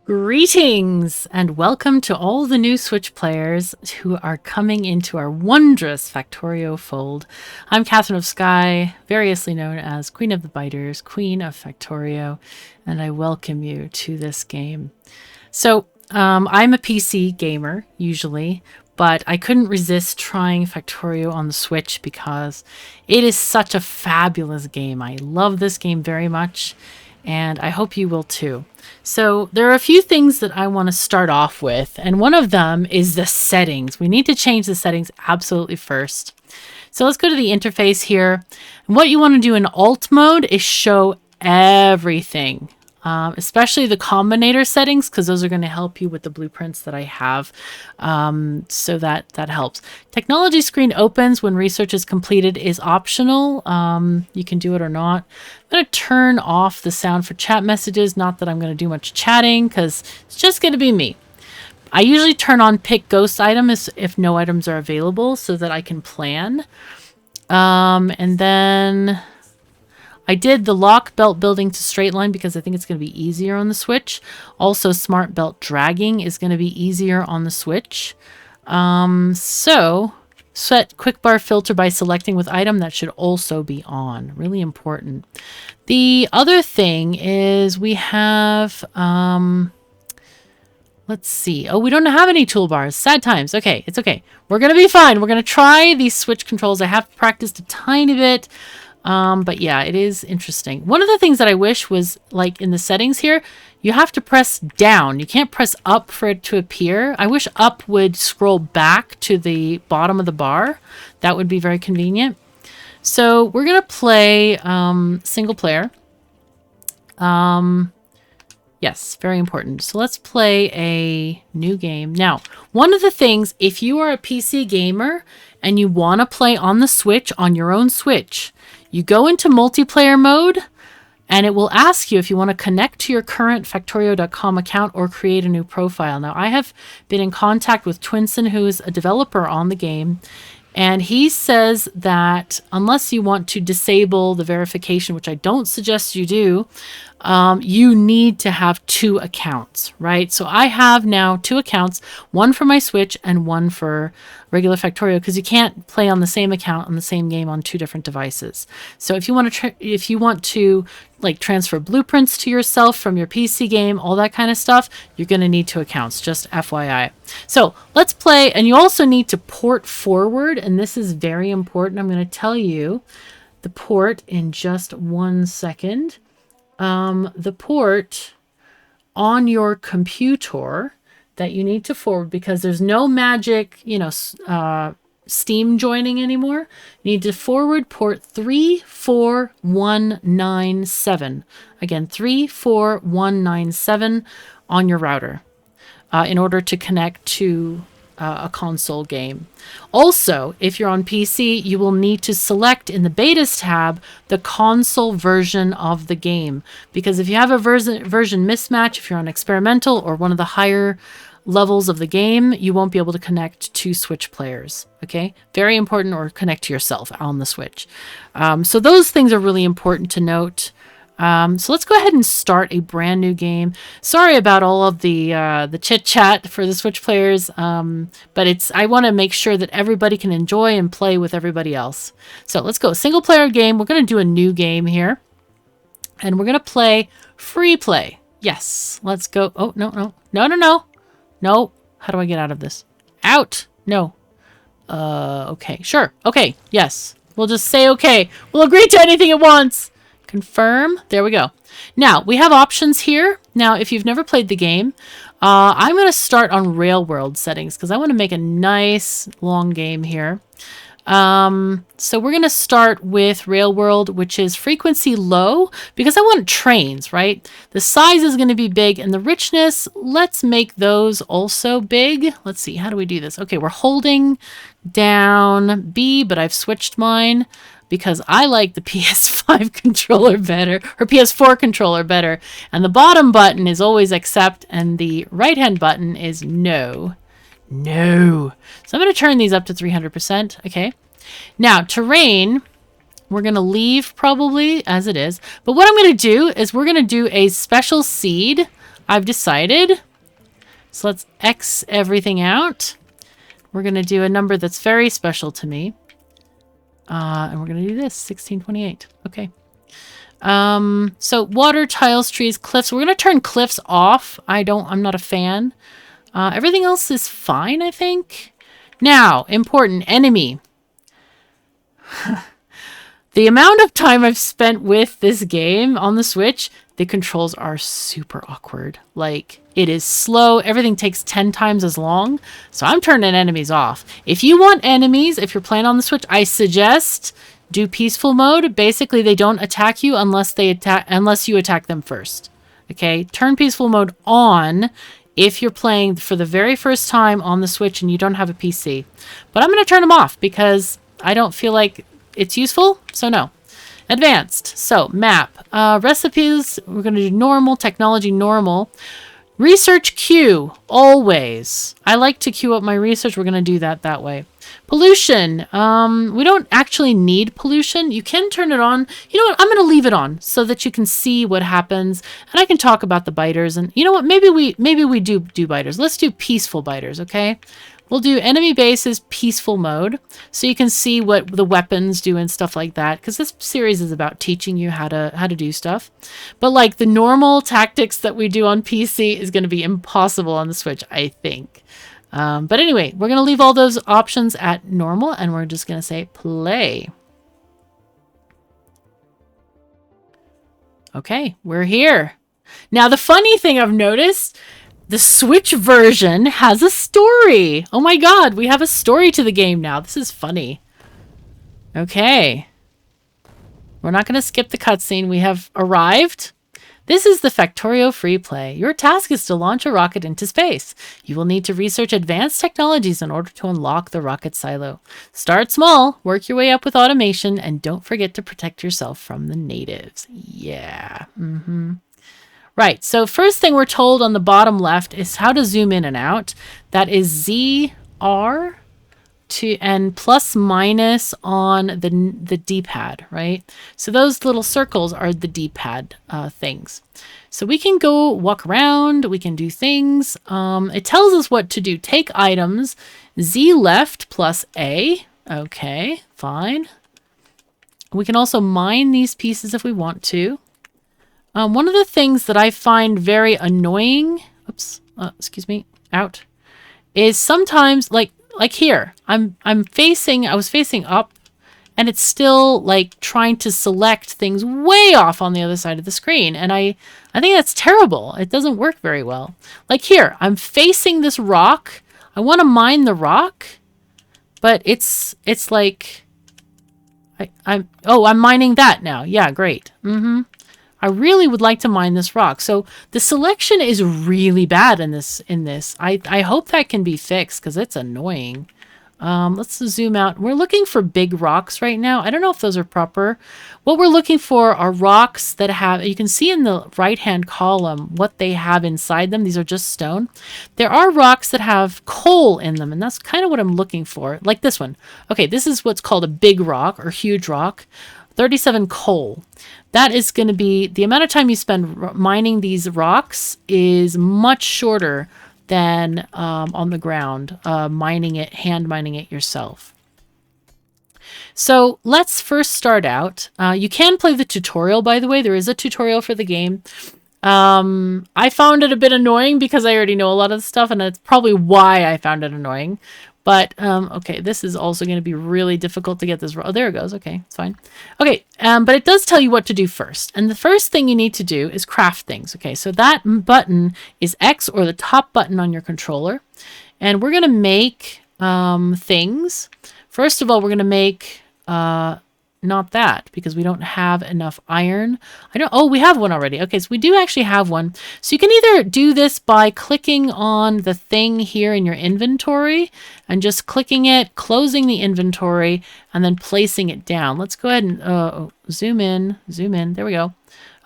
Greetings and welcome to all the new Switch players who are coming into our wondrous Factorio fold. I'm KatherineOfSky, variously known as Queen of the Biters, Queen of Factorio, and I welcome you to this game. So, I'm a PC gamer, usually, but I couldn't resist trying Factorio on the Switch because it is such a fabulous game. I love this game very much, and I hope you will too. So there are a few things that I want to start off with, and one of them is the settings. We need to change the settings absolutely first. So let's go to the interface here. And what you want to do in alt mode is show everything, especially the combinator settings, because those are going to help you with the blueprints that I have. So that helps. Technology screen opens when research is completed is optional. You can do it or not. I'm going to turn off the sound for chat messages. Not that I'm going to do much chatting because it's just going to be me. I usually turn on pick ghost items if no items are available so that I can plan. And then I did the lock belt building to straight line because I think it's going to be easier on the Switch. Also, smart belt dragging is going to be easier on the Switch. So set quick bar filter by selecting with item. That should also be on. Really important. The other thing is we have, let's see. Oh, we don't have any toolbars. Sad times. Okay, it's okay. We're going to be fine. We're going to try these Switch controls. I have practiced a tiny bit. But yeah, it is interesting. One of the things that I wish was, like, in the settings here, you have to press down. You can't press up for it to appear. I wish up would scroll back to the bottom of the bar. That would be very convenient. So we're going to play single player. Yes, very important. So let's play a new game. Now, one of the things, if you are a PC gamer and you want to play on the Switch, on your own Switch, you go into multiplayer mode and it will ask you if you want to connect to your current Factorio.com account or create a new profile. Now, I have been in contact with Twinson, who is a developer on the game, and he says that unless you want to disable the verification, which I don't suggest you do, you need to have two accounts, right? So I have now two accounts, one for my Switch and one for regular Factorio, because you can't play on the same account on the same game on two different devices. So if you want to like transfer blueprints to yourself from your PC game, all that kind of stuff, you're going to need two accounts, just FYI. So let's play, and you also need to port forward, and this is very important. I'm going to tell you the port in just 1 second. The port on your computer that you need to forward, because there's no magic, Steam joining anymore. You need to forward port 34197. Again, 34197 on your router in order to connect to a console game. Also, if you're on PC, you will need to select in the betas tab the console version of the game, because if you have a version mismatch, if you're on experimental or one of the higher levels of the game, you won't be able to connect to Switch players. Okay, very important, or connect to yourself on the Switch. So those things are really important to note. So let's go ahead and start a brand new game. Sorry about all of the chit chat for the Switch players, but I want to make sure that everybody can enjoy and play with everybody else. So let's go single player game. We're going to do a new game here, and we're going to play free play. Yes, let's go. Oh, no. How do I get out of this? Out. No. Okay, sure. Okay. Yes. We'll just say okay. We'll agree to anything at once. Confirm. There we go. Now, we have options here. Now, if you've never played the game, I'm going to start on Railworld settings because I want to make a nice long game here. So we're going to start with Railworld, which is frequency low, because I want trains, right? The size is going to be big, and the richness, let's make those also big. Let's see, how do we do this? Okay, we're holding down B, but I've switched mine because I like the PS5 controller better, or PS4 controller better. And the bottom button is always accept, and the right-hand button is no. No. So I'm going to turn these up to 300%. Okay. Now, terrain, we're going to leave probably as it is. But what I'm going to do is we're going to do a special seed I've decided. So let's X everything out. We're going to do a number that's very special to me. And we're going to do this, 1628. Okay. So water, tiles, trees, cliffs. We're going to turn cliffs off. I'm not a fan. Everything else is fine, I think. Now, important enemy. The amount of time I've spent with this game on the Switch, the controls are super awkward. Like, it is slow. Everything takes 10 times as long. So I'm turning enemies off. If you want enemies, if you're playing on the Switch, I suggest do peaceful mode. Basically, they don't attack you unless you attack them first. Okay? Turn peaceful mode on if you're playing for the very first time on the Switch and you don't have a PC. But I'm going to turn them off because I don't feel like it's useful, so no. Advanced. So, map. Recipes, we're going to do normal. Technology, normal. Research queue, always. I like to queue up my research. We're going to do that way. Pollution. We don't actually need pollution. You can turn it on. You know what? I'm going to leave it on so that you can see what happens. And I can talk about the biters. And you know what? Maybe we do biters. Let's do peaceful biters, okay? We'll do enemy bases peaceful mode so you can see what the weapons do and stuff like that, because this series is about teaching you how to do stuff. But like the normal tactics that we do on PC is going to be impossible on the Switch, I think. But anyway, we're going to leave all those options at normal and we're just going to say play. Okay, we're here. Now the funny thing I've noticed, the Switch version has a story. Oh my god, we have a story to the game now. This is funny. Okay. We're not going to skip the cutscene. We have arrived. This is the Factorio free play. Your task is to launch a rocket into space. You will need to research advanced technologies in order to unlock the rocket silo. Start small, work your way up with automation, and don't forget to protect yourself from the natives. Yeah. Right, so first thing we're told on the bottom left is how to zoom in and out. That is ZR and plus minus on the D-pad, right? So those little circles are the D-pad things. So we can go walk around, we can do things. It tells us what to do. Take items, Z left plus A. Okay, fine. We can also mine these pieces if we want to. One of the things that I find very annoying, excuse me, out, is sometimes like here, I was facing up and it's still like trying to select things way off on the other side of the screen. And I think that's terrible. It doesn't work very well. Like here, I'm facing this rock. I want to mine the rock, but it's like, I'm mining that now. Yeah, great. I really would like to mine this rock. So the selection is really bad in this. I hope that can be fixed because it's annoying. Let's zoom out. We're looking for big rocks right now. I don't know if those are proper. What we're looking for are rocks that have, you can see in the right-hand column what they have inside them. These are just stone. There are rocks that have coal in them, and that's kind of what I'm looking for. Like this one. Okay, this is what's called a big rock or huge rock. 37 coal. That is going to be, the amount of time you spend mining these rocks is much shorter than on the ground, hand mining it yourself. So let's first start out. You can play the tutorial, by the way. There is a tutorial for the game. I found it a bit annoying because I already know a lot of the stuff, and that's probably why I found it annoying. But, okay, this is also going to be really difficult to get this. Oh, there it goes. Okay, it's fine. Okay, but it does tell you what to do first. And the first thing you need to do is craft things. Okay, so that button is X, or the top button on your controller. And we're going to make things. First of all, we're going to make... not that, because we don't have enough iron. We have one already. Okay, so we do actually have one. So you can either do this by clicking on the thing here in your inventory and just clicking it, closing the inventory, and then placing it down. Let's go ahead and zoom in. There we go.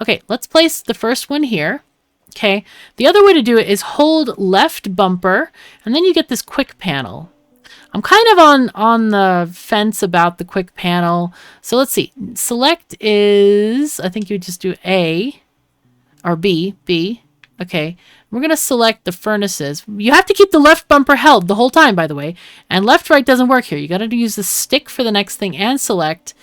Okay, let's place the first one here. Okay, the other way to do it is hold left bumper, and then you get this quick panel. I'm kind of on the fence about the quick panel. So let's see. Select is, I think you would just do A or B. Okay, we're going to select the furnaces. You have to keep the left bumper held the whole time, by the way. And left-right doesn't work here. You got to use the stick for the next thing and select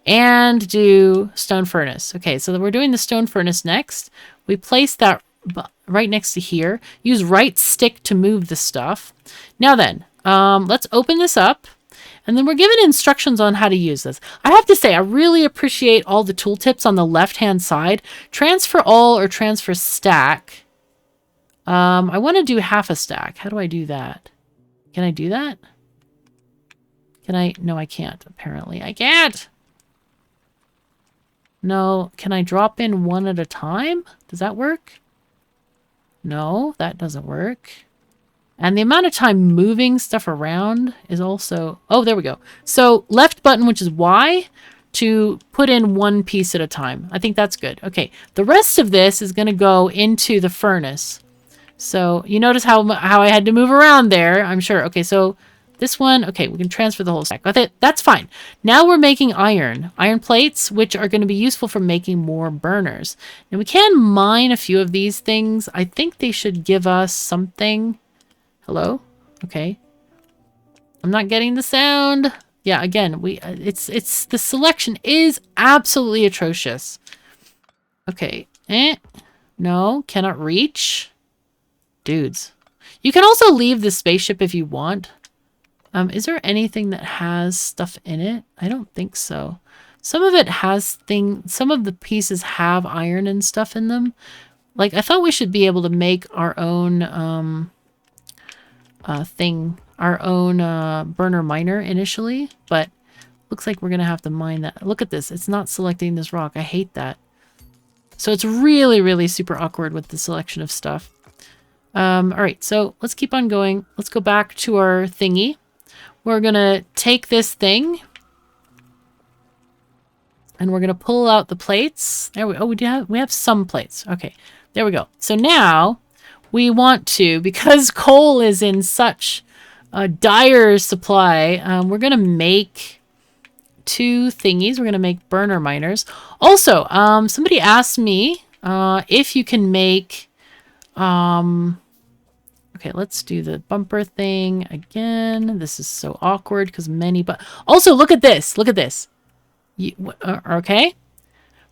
and do stone furnace. Okay, so we're doing the stone furnace next. We place that right next to here. Use right stick to move the stuff. Now then, let's open this up. And then we're given instructions on how to use this. I have to say, I really appreciate all the tooltips on the left-hand side. Transfer all or transfer stack. I want to do half a stack. How do I do that? Can I do that? Can I? No, I can't, apparently. I can't! No, can I drop in one at a time? Does that work? No, that doesn't work. And the amount of time moving stuff around is also... Oh, there we go. So left button, which is Y, to put in one piece at a time. I think that's good. Okay, the rest of this is going to go into the furnace. So you notice how I had to move around there, I'm sure. Okay, so this one, okay, we can transfer the whole stack. Okay, that's fine. Now we're making iron plates, which are going to be useful for making more burners. And we can mine a few of these things. I think they should give us something... Hello? Okay. I'm not getting the sound. Yeah, again, it's the selection is absolutely atrocious. Okay. No, cannot reach. Dudes. You can also leave the spaceship if you want. Is there anything that has stuff in it? I don't think so. Some of it has some of the pieces have iron and stuff in them. Like, I thought we should be able to make our own, our own burner miner initially, but looks like we're gonna have to mine that. Look at this, it's not selecting this rock. I hate that. So it's really, really super awkward with the selection of stuff. All right, so let's keep on going. Let's go back to our thingy. We're gonna take this thing and we're gonna pull out the plates. There we have some plates. Okay, there we go. So now we want to, because coal is in such a dire supply, we're going to make two thingies. We're going to make burner miners. Also, somebody asked me if you can make... okay, let's do the bumper thing again. This is so awkward because many... But also, look at this. Look at this. Okay.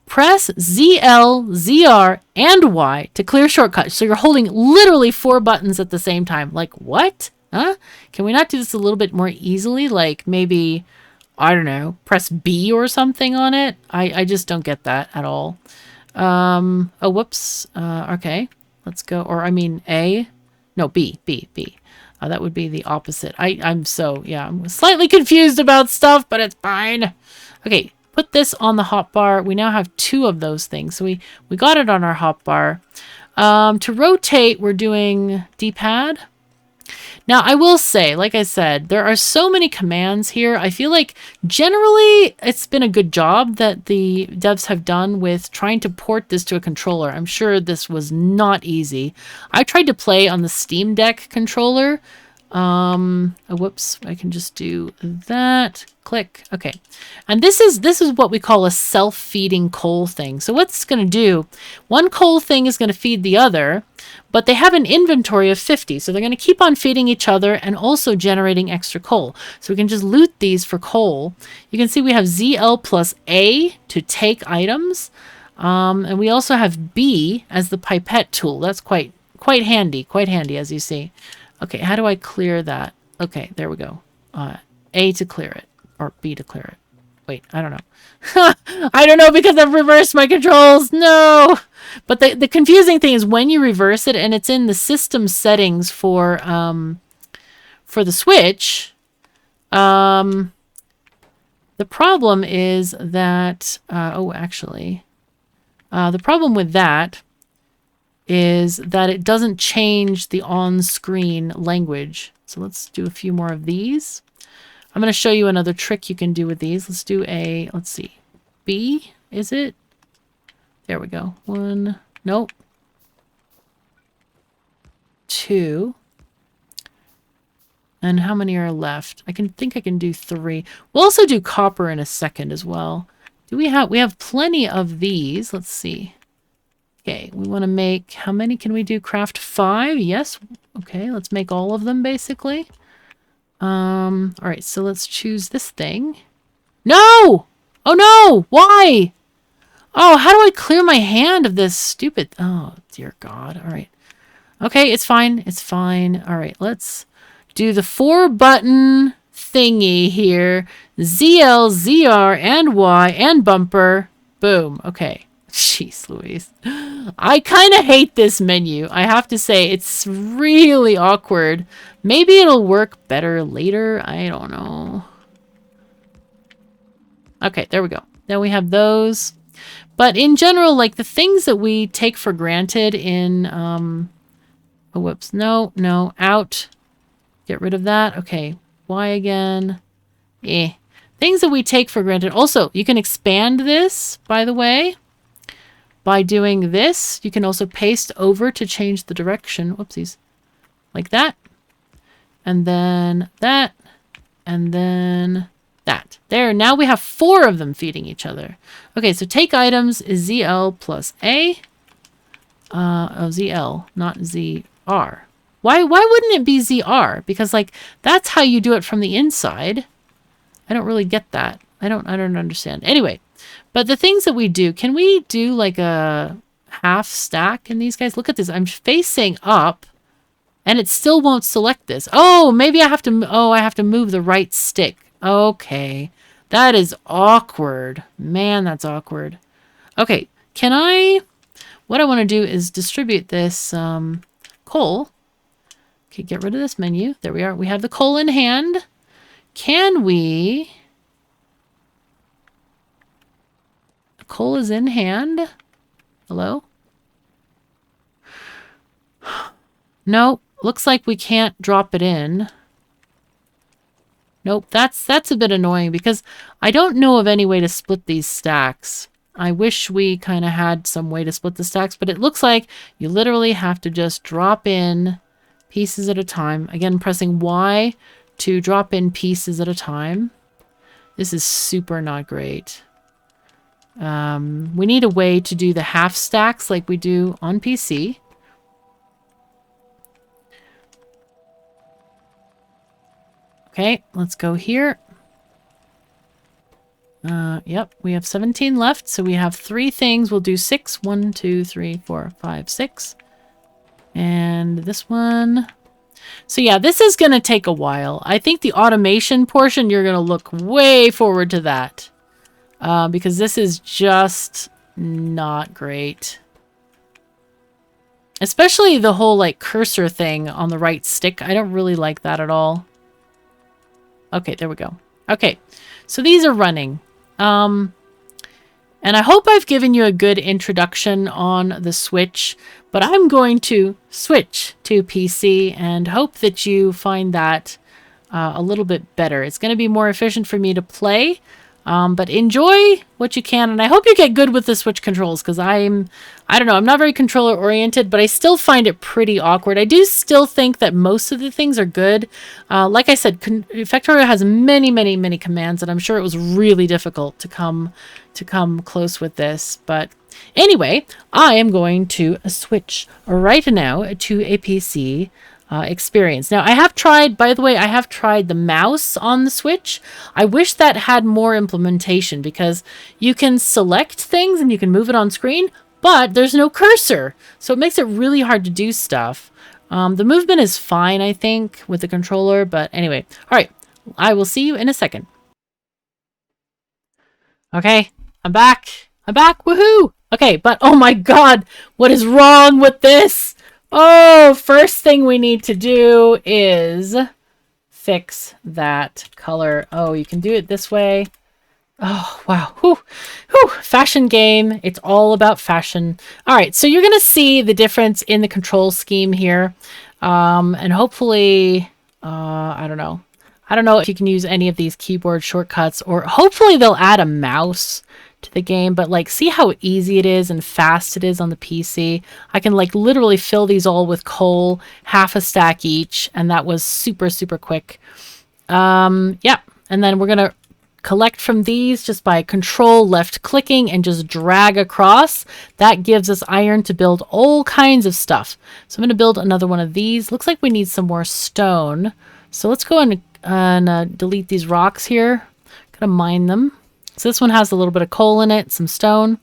Press ZL, ZR, and Y to clear shortcuts. So you're holding literally 4 buttons at the same time. Like, what? Huh? Can we not do this a little bit more easily? Like, maybe, I don't know, press B or something on it? I just don't get that at all. Oh, whoops. Okay. Let's go. Or, I mean, A. No, B. That would be the opposite. I'm slightly confused about stuff, but it's fine. Okay. Put this on the hotbar. We now have 2 of those things. So we got it on our hotbar. To rotate, we're doing D-pad. Now, I will say, like I said, there are so many commands here. I feel like generally it's been a good job that the devs have done with trying to port this to a controller. I'm sure this was not easy. I tried to play on the Steam Deck controller. Oh, whoops, I can just do that. Click. Okay. And this is what we call a self-feeding coal thing. So what's going to do, one coal thing is going to feed the other, but they have an inventory of 50. So they're going to keep on feeding each other and also generating extra coal. So we can just loot these for coal. You can see we have ZL plus A to take items. And we also have B as the pipette tool. That's quite handy as you see. Okay, how do I clear that? Okay, there we go. A to clear it, or B to clear it. Wait, I don't know. I don't know because I've reversed my controls. No! But the confusing thing is when you reverse it, and it's in the system settings for the Switch, the problem is that... the problem with that is that it doesn't change the on-screen language. So let's do a few more of these. I'm going to show you another trick you can do with these. Let's do let's see, B, is it? There we go. 1, nope. 2. And how many are left? I think I can do 3. We'll also do copper in a second as well. We have plenty of these. Let's see. Okay, we want to make, how many can we do? Craft 5? Yes. Okay, let's make all of them basically. All right, so let's choose this thing. No! Oh no! Why? Oh, how do I clear my hand of this stupid... Oh, dear God. All right. Okay, it's fine. It's fine. All right, let's do the 4-button thingy here. ZL, ZR, and Y, and bumper. Boom. Okay. Jeez Louise. I kind of hate this menu. I have to say, it's really awkward. Maybe it'll work better later. I don't know. Okay, there we go. Now we have those. But in general, like the things that we take for granted in, oh, whoops. No, no, out. Get rid of that. Okay. Y again. Eh. Things that we take for granted. Also, you can expand this, by the way, by doing this. You can also paste over to change the direction. Whoopsies. Like that. And then that. And then that. There, now we have 4 of them feeding each other. Okay, so take items is ZL plus A. Oh, ZL, not ZR. Why wouldn't it be ZR? Because, like, that's how you do it from the inside. I don't really get that. I don't understand. Anyway, but the things that we do, can we do, like, a half stack in these guys? Look at this. I'm facing up, and it still won't select this. Oh, maybe I have to move the right stick. Okay. That is awkward. Man, that's awkward. Okay, what I want to do is distribute this coal. Okay, get rid of this menu. There we are. We have the coal in hand. Can we... The coal is in hand. Hello? Nope. Looks like we can't drop it in. Nope, that's a bit annoying because I don't know of any way to split these stacks. I wish we kind of had some way to split the stacks, but it looks like you literally have to just drop in pieces at a time. Again, pressing Y to drop in pieces at a time. This is super not great. We need a way to do the half stacks like we do on PC. Okay, let's go here. Yep, we have 17 left, so we have 3 things. We'll do 6. 1, 2, 3, 4, 5, 6. And this one. So yeah, this is going to take a while. I think the automation portion, you're going to look way forward to that. Because this is just not great. Especially the whole, like, cursor thing on the right stick. I don't really like that at all. Okay, there we go. Okay, so these are running. And I hope I've given you a good introduction on the Switch, but I'm going to switch to PC and hope that you find that a little bit better. It's going to be more efficient for me to play, but enjoy what you can, and I hope you get good with the Switch controls, because I don't know, I'm not very controller oriented, but I still find it pretty awkward. I do still think that most of the things are good. Like I said, Factorio has many, many, many commands, and I'm sure it was really difficult to come close with this. But anyway, I am going to switch right now to a PC experience. Now, I have tried, by the way, I have tried the mouse on the Switch. I wish that had more implementation, because you can select things and you can move it on screen, but there's no cursor. So it makes it really hard to do stuff. The movement is fine, I think, with the controller, but anyway. All right, I will see you in a second. Okay, I'm back. I'm back, woohoo! Okay, but oh my god, what is wrong with this? Oh, first thing we need to do is fix that color. Oh, you can do it this way. Oh, wow. Whew. Whew. Fashion game. It's all about fashion. All right, so you're going to see the difference in the control scheme here. And hopefully, I don't know. I don't know if you can use any of these keyboard shortcuts, or hopefully they'll add a mouse to the game, but like, see how easy it is and fast it is on the PC. I can like literally fill these all with coal, half a stack each, and that was super, super quick. Yeah, and then we're gonna collect from these just by control left clicking and just drag across. That gives us iron to build all kinds of stuff. So I'm going to build another one of these. Looks like we need some more stone. So let's go and delete these rocks here. Gonna mine them. So this one has a little bit of coal in it, some stone.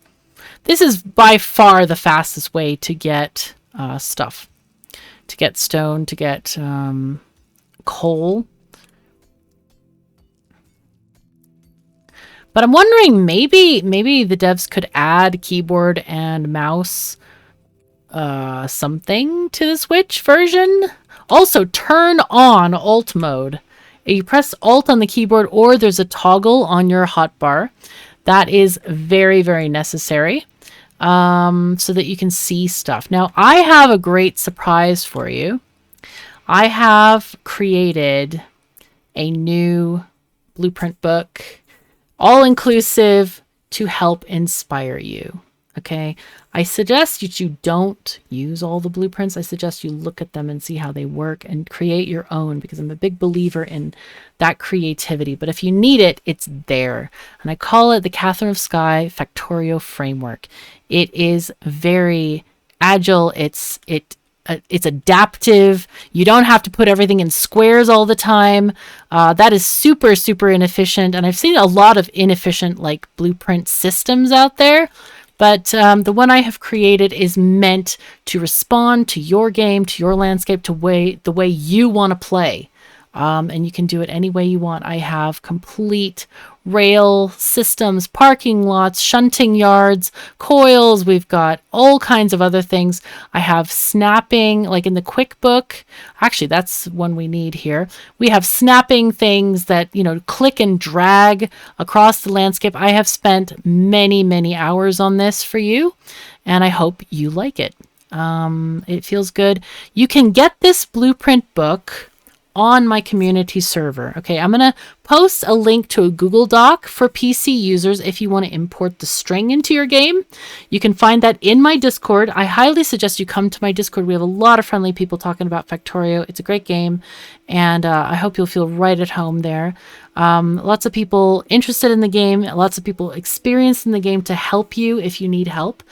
This is by far the fastest way to get stuff. To get stone, to get coal. But I'm wondering, maybe the devs could add keyboard and mouse something to the Switch version. Also, turn on Alt mode. You press Alt on the keyboard, or there's a toggle on your hotbar. That is very, very necessary so that you can see stuff. Now, I have a great surprise for you. I have created a new blueprint book, all-inclusive, to help inspire you. Okay, I suggest that you don't use all the blueprints. I suggest you look at them and see how they work and create your own, because I'm a big believer in that creativity. But if you need it, it's there. And I call it the KatherineOfSky Factorio Framework. It is very agile. It's adaptive. You don't have to put everything in squares all the time. That is super, super inefficient. And I've seen a lot of inefficient like blueprint systems out there. But the one I have created is meant to respond to your game, to your landscape, to the way you want to play. And you can do it any way you want. I have complete rail systems, parking lots, shunting yards, coils. We've got all kinds of other things. I have snapping, like in the quick book. Actually, that's one we need here. We have snapping things that, you know, click and drag across the landscape. I have spent many, many hours on this for you, and I hope you like it. It feels good. You can get this blueprint book on my community server. Okay, I'm going to post a link to a Google Doc for PC users if you want to import the string into your game. You can find that in my Discord. I highly suggest you come to my Discord. We have a lot of friendly people talking about Factorio. It's a great game, and I hope you'll feel right at home there. Lots of people interested in the game, lots of people experienced in the game to help you if you need help.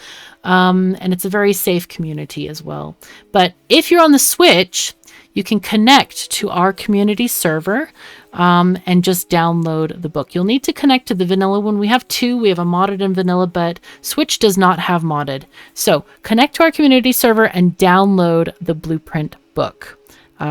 And it's a very safe community as well. But if you're on the Switch, you can connect to our community server and just download the book. You'll need to connect to the vanilla one. We have two. We have a modded and vanilla, but Switch does not have modded. So connect to our community server and download the blueprint book.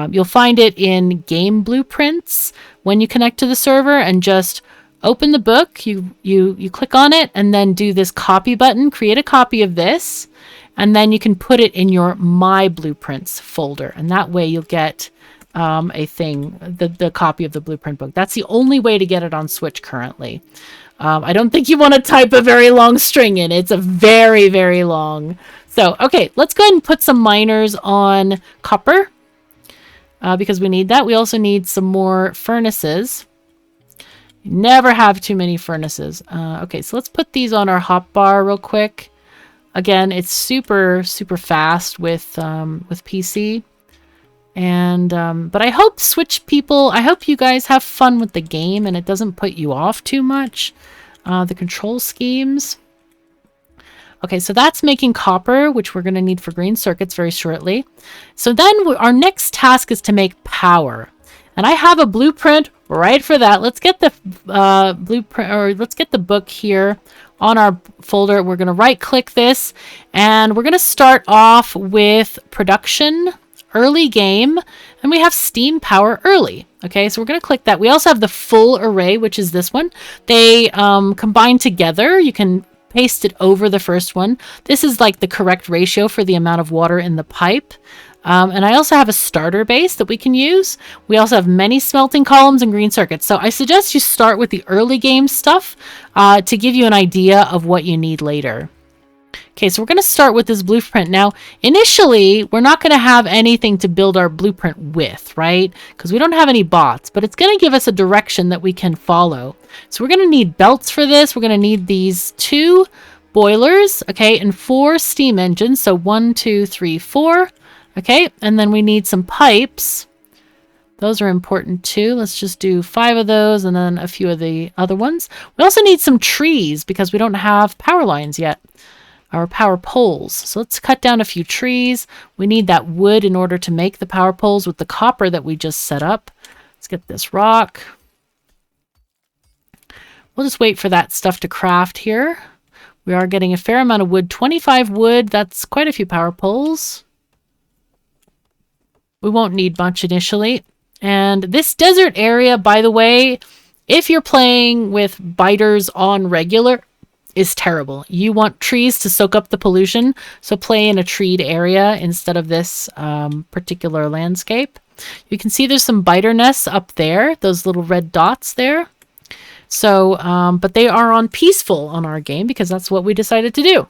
You'll find it in game blueprints when you connect to the server, and just open the book. You click on it and then do this copy button, create a copy of this. And then you can put it in your My Blueprints folder. And that way you'll get the copy of the blueprint book. That's the only way to get it on Switch currently. I don't think you want to type a very long string in. It's a very, very long. So, okay, let's go ahead and put some miners on copper because we need that. We also need some more furnaces. Never have too many furnaces. Okay, so let's put these on our hotbar real quick. Again, it's super, super fast with PC. And but I hope Switch people, I hope you guys have fun with the game and it doesn't put you off too much. The control schemes. Okay, so that's making copper, which we're going to need for green circuits very shortly. So then our next task is to make power. And I have a blueprint right for that. Let's get the blueprint, or let's get the book here on our folder. We're going to right click this and we're going to start off with production, early game, and we have steam power early. Okay, so we're going to click that. We also have the full array, which is this one. They combine together. You can paste it over the first one. This is like the correct ratio for the amount of water in the pipe. And I also have a starter base that we can use. We also have many smelting columns and green circuits. So I suggest you start with the early game stuff to give you an idea of what you need later. Okay, so we're going to start with this blueprint. Now, initially, we're not going to have anything to build our blueprint with, right? Because we don't have any bots, but it's going to give us a direction that we can follow. So we're going to need belts for this. We're going to need these 2 boilers, okay, and 4 steam engines. So 1, 2, 3, 4. Okay, and then we need some pipes Those are important too. Let's just do 5 of those and then a few of the other ones. We also need some trees because we don't have power lines yet, or power poles. So let's cut down a few trees. We need that wood in order to make the power poles with the copper that we just set up. Let's get this rock. We'll just wait for that stuff to craft here. We are getting a fair amount of wood. 25 wood, that's quite a few power poles. We won't need much initially. And this desert area, by the way, if you're playing with biters on regular, is terrible. You want trees to soak up the pollution, so play in a treed area instead of this particular landscape. You can see there's some biter nests up there, those little red dots there. So, but they are on peaceful on our game because that's what we decided to do.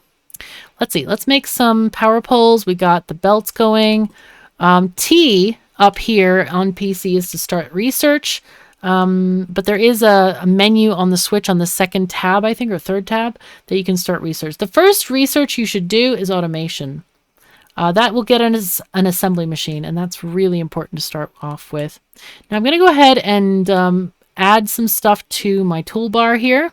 Let's see, let's make some power poles. We got the belts going. T up here on PC is to start research. But there is a menu on the Switch on the second tab, I think, or third tab, that you can start research. The first research you should do is automation. That will get an assembly machine, and that's really important to start off with. Now I'm going to go ahead and add some stuff to my toolbar here.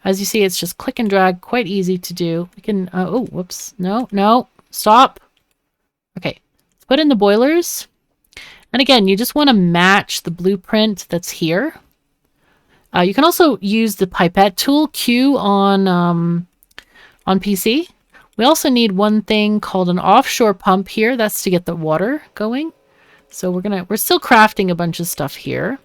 As you see, it's just click and drag, quite easy to do. We can, oh, whoops, no, stop. Okay, let's put in the boilers. And again, you just want to match the blueprint that's here. You can also use the pipette tool, Q, on PC. We also need one thing called an offshore pump here. That's to get the water going. So we're still crafting a bunch of stuff here.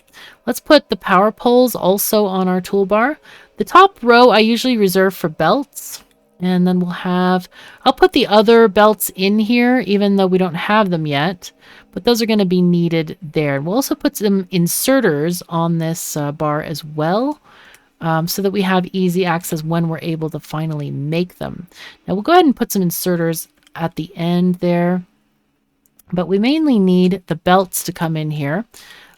Let's put the power poles also on our toolbar. The top row I usually reserve for belts. And then I'll put the other belts in here, even though we don't have them yet. But those are going to be needed there. We'll also put some inserters on this bar as well, so that we have easy access when we're able to finally make them. Now we'll go ahead and put some inserters at the end there. But we mainly need the belts to come in here,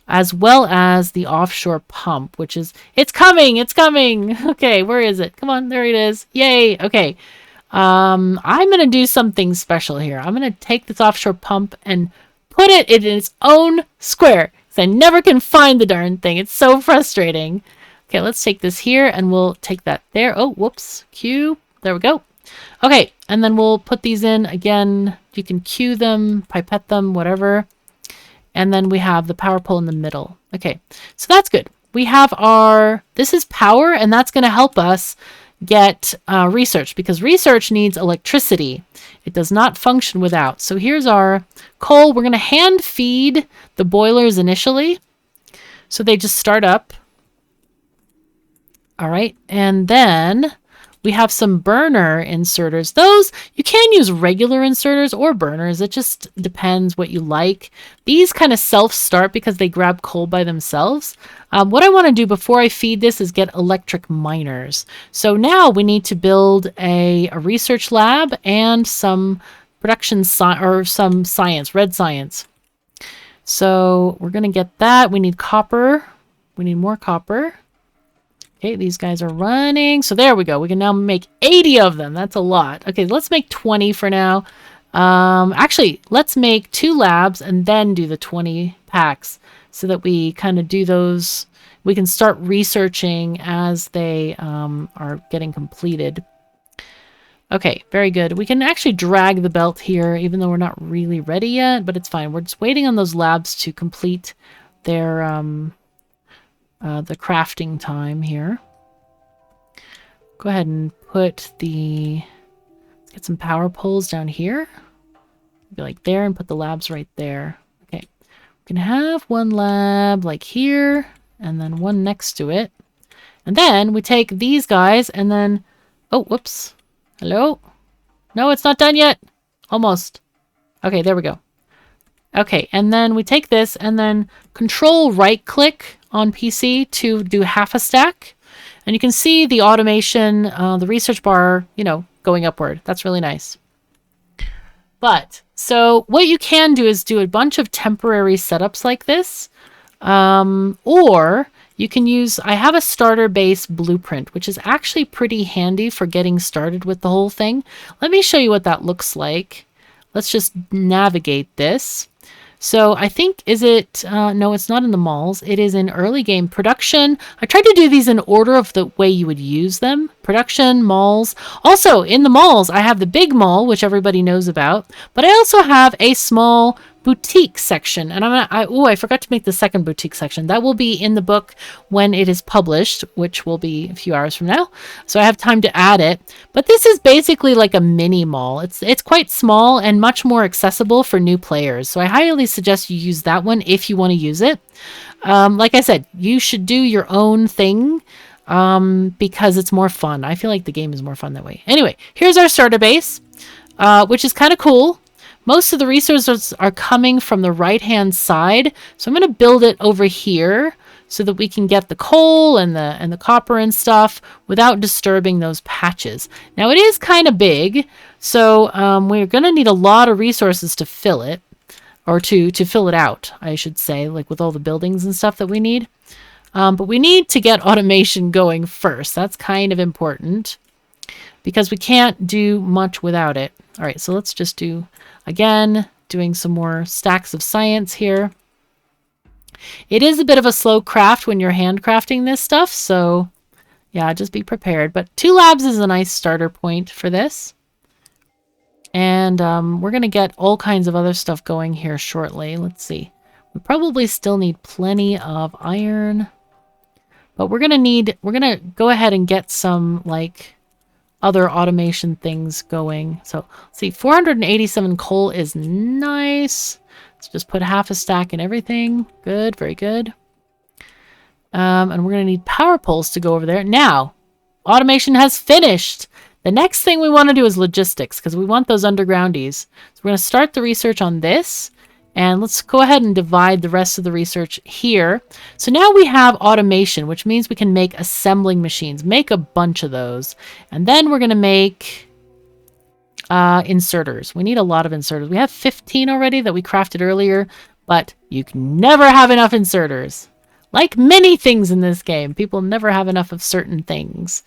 as well as the offshore pump, which is, it's coming. Okay, where is it? Come on, there it is. Yay. Okay. I'm going to do something special here. I'm going to take this offshore pump and put it in its own square, because I never can find the darn thing. It's so frustrating. Okay, let's take this here and we'll take that there. Oh, whoops. Q. There we go. Okay, and then we'll put these in again. You can cue them, pipette them, whatever. And then we have the power pole in the middle. Okay, so that's good. We have this is power, and that's going to help us get research, because research needs electricity. It does not function without. So here's our coal. We're going to hand feed the boilers initially, so they just start up. All right, and then we have some burner inserters. Those, you can use regular inserters or burners. It just depends what you like. These kind of self-start because they grab coal by themselves. What I want to do before I feed this is get electric miners. So now we need to build a research lab and some production some science, red science. So we're going to get that. We need copper. We need more copper. Okay, these guys are running. So there we go. We can now make 80 of them. That's a lot. Okay, let's make 20 for now. Actually, let's make 2 labs and then do the 20 packs so that we kind of do those. We can start researching as they are getting completed. Okay, very good. We can actually drag the belt here, even though we're not really ready yet, but it's fine. We're just waiting on those labs to complete their the crafting time here. Go ahead and put let's get some power poles down here. Be like there, and put the labs right there. Okay, we can have one lab like here, and then one next to it. And then we take these guys and then, oh, whoops. Hello? No, it's not done yet. Almost. Okay, there we go. Okay, and then we take this and then control right click on PC to do half a stack. And you can see the automation, the research bar, going upward. That's really nice. But, so what you can do is do a bunch of temporary setups like this. Or you can use, I have a starter base blueprint, which is actually pretty handy for getting started with the whole thing. Let me show you what that looks like. Let's just navigate this. So I think, is it, no, it's not in the malls. It is in early game production. I tried to do these in order of the way you would use them. Production, malls. Also in the malls, I have the big mall, which everybody knows about, but I also have a small boutique section. And I forgot to make the second boutique section. That will be in the book when it is published, which will be a few hours from now. So I have time to add it. But this is basically like a mini mall. It's quite small and much more accessible for new players. So I highly suggest you use that one if you want to use it. Like I said, you should do your own thing because it's more fun. I feel like the game is more fun that way. Anyway, here's our starter base, which is kind of cool. Most of the resources are coming from the right-hand side. So I'm going to build it over here so that we can get the coal and the copper and stuff without disturbing those patches. Now it is kind of big, so we're going to need a lot of resources to fill it, or to fill it out, I should say, like with all the buildings and stuff that we need. But we need to get automation going first. That's kind of important because we can't do much without it. All right, so let's just do, again, doing some more stacks of science here. It is a bit of a slow craft when you're handcrafting this stuff, so yeah, just be prepared. But 2 labs is a nice starter point for this. And we're going to get all kinds of other stuff going here shortly. Let's see. We probably still need plenty of iron. But we're going to go ahead and get some, like, other automation things going. So, let's see. 487 coal is nice. Let's just put half a stack in everything. Good, very good. And we're going to need power poles to go over there. Now, automation has finished. The next thing we want to do is logistics, because we want those undergroundies. So we're going to start the research on this. And let's go ahead and divide the rest of the research here. So now we have automation, which means we can make assembling machines. Make a bunch of those. And then we're going to make inserters. We need a lot of inserters. We have 15 already that we crafted earlier, but you can never have enough inserters. Like many things in this game, people never have enough of certain things.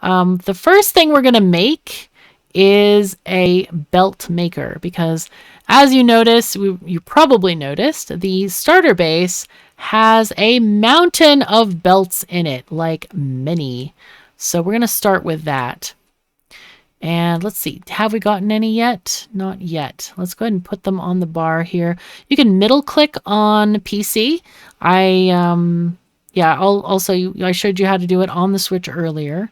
The first thing we're going to make is a belt maker, because as you notice, you probably noticed, the starter base has a mountain of belts in it, like many. So we're going to start with that. And let's see, have we gotten any yet? Not yet. Let's go ahead and put them on the bar here. You can middle click on PC. I showed you how to do it on the Switch earlier.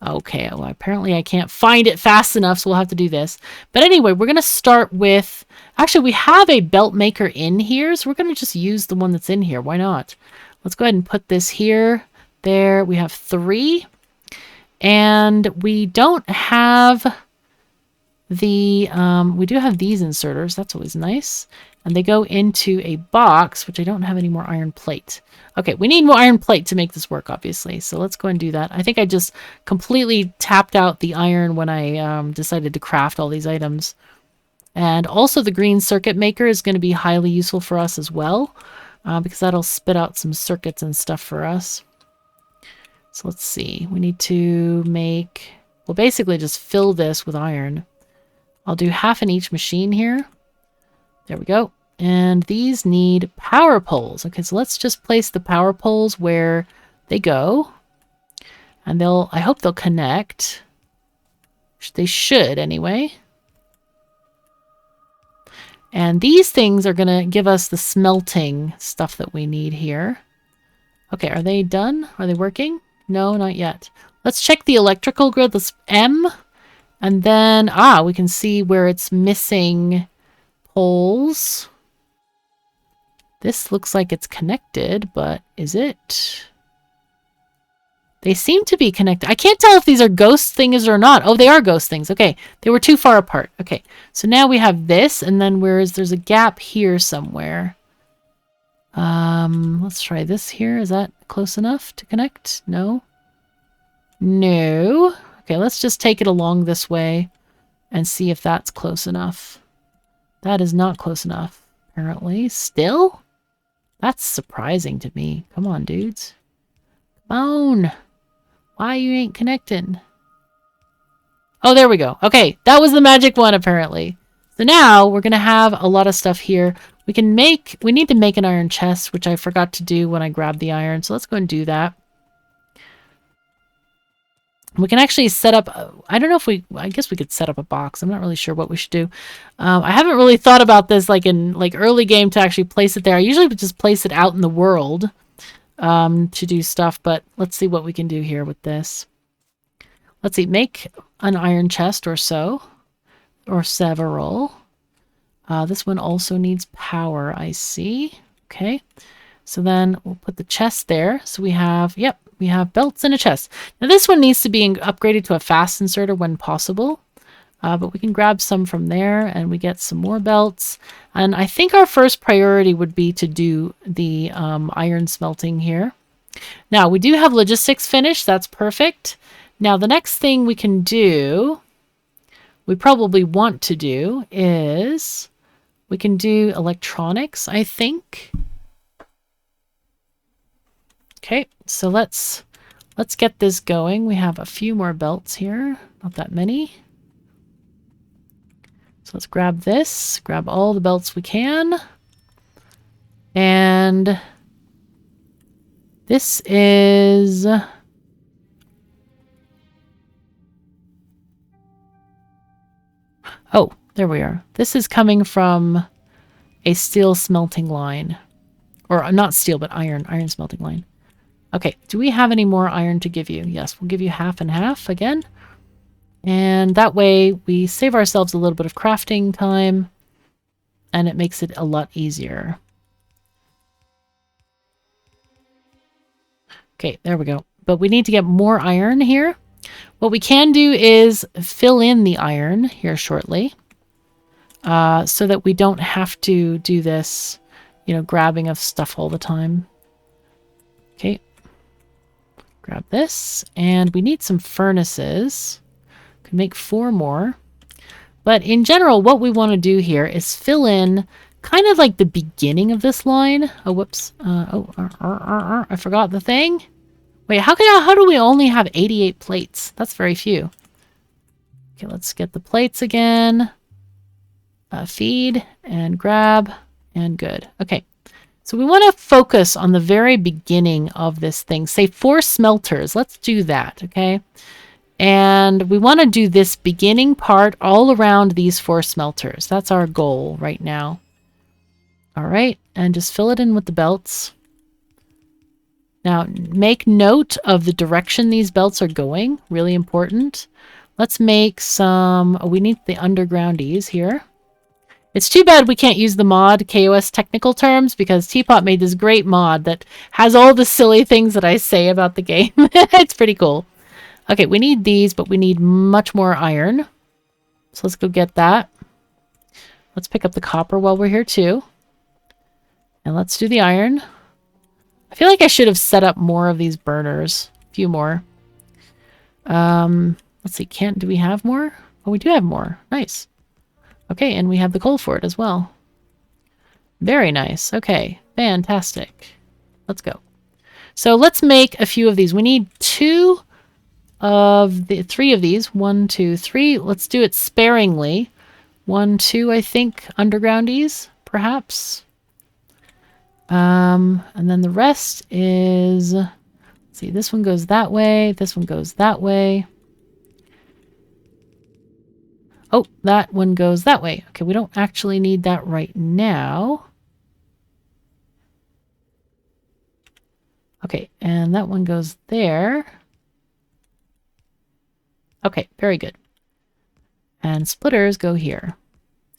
Okay, well, apparently I can't find it fast enough, so we'll have to do this. But anyway, we're going to start with... Actually, we have a belt maker in here, so we're going to just use the one that's in here. Why not? Let's go ahead and put this here. There, we have 3. And we don't have the... we do have these inserters. That's always nice. And they go into a box, which I don't have any more iron plate. Okay, we need more iron plate to make this work, obviously. So let's go and do that. I think I just completely tapped out the iron when I decided to craft all these items. And also the green circuit maker is going to be highly useful for us as well, because that'll spit out some circuits and stuff for us. So let's see. We need to make... Well, basically just fill this with iron. I'll do half in each machine here. There we go. And these need power poles. Okay, so let's just place the power poles where they go. And I hope they'll connect. They should anyway. And these things are going to give us the smelting stuff that we need here. Okay, are they done? Are they working? No, not yet. Let's check the electrical grid. Let's M. And then, we can see where it's missing poles. This looks like it's connected, but is it? They seem to be connected. I can't tell if these are ghost things or not. Oh, they are ghost things. Okay, they were too far apart. Okay, so now we have this, and then there's a gap here somewhere. Let's try this here. Is that close enough to connect? No. No. Okay, let's just take it along this way and see if that's close enough. That is not close enough, apparently. Still? That's surprising to me. Come on, dudes. Come on. Why you ain't connecting? Oh, there we go. Okay, that was the magic one, apparently. So now we're going to have a lot of stuff here. We need to make an iron chest, which I forgot to do when I grabbed the iron. So let's go and do that. We can actually set up, I don't know if I guess we could set up a box. I'm not really sure what we should do. I haven't really thought about this like in like early game to actually place it there. I usually would just place it out in the world to do stuff, but let's see what we can do here with this. Let's see, make an iron chest or so, or several. This one also needs power, I see. Okay, so then we'll put the chest there. So we have, yep, we have belts and a chest. Now this one needs to be upgraded to a fast inserter when possible. But we can grab some from there and we get some more belts. And I think our first priority would be to do the iron smelting here. Now we do have logistics finished. That's perfect. Now the next thing we can do, we probably want to do is we can do electronics, I think. Okay, so let's get this going. We have a few more belts here, not that many. So let's grab this, grab all the belts we can. And this is... Oh, there we are. This is coming from a steel smelting line. Or not steel, but iron smelting line. Okay, do we have any more iron to give you? Yes, we'll give you half and half again. And that way we save ourselves a little bit of crafting time and it makes it a lot easier. Okay, there we go. But we need to get more iron here. What we can do is fill in the iron here shortly so that we don't have to do this, you know, grabbing of stuff all the time. Okay, grab this and we need some furnaces. Could make 4 more. But in general, what we want to do here is fill in kind of like the beginning of this line. Oh, whoops. I forgot the thing. Wait, how do we only have 88 plates? That's very few. Okay, let's get the plates again. Feed and grab and good. Okay, so we want to focus on the very beginning of this thing. Say 4 smelters. Let's do that, okay? And we want to do this beginning part all around these 4 smelters. That's our goal right now. All right, and just fill it in with the belts. Now, make note of the direction these belts are going. Really important. Let's make some... Oh, we need the undergroundies here. It's too bad we can't use the mod KoS technical terms because Teapot made this great mod that has all the silly things that I say about the game. It's pretty cool. Okay, we need these, but we need much more iron. So let's go get that. Let's pick up the copper while we're here too. And let's do the iron. I feel like I should have set up more of these burners. A few more. Let's see, do we have more? Oh, we do have more. Nice. Okay, and we have the coal for it as well. Very nice. Okay, fantastic. Let's go. So let's make a few of these. We need 3 of these. 1, 2, 3. Let's do it sparingly. 1, 2, I think, undergroundies, perhaps. And then the rest is, let's see, this one goes that way. This one goes that way. Oh, that one goes that way. Okay, we don't actually need that right now. Okay, and that one goes there. Okay, very good. And splitters go here.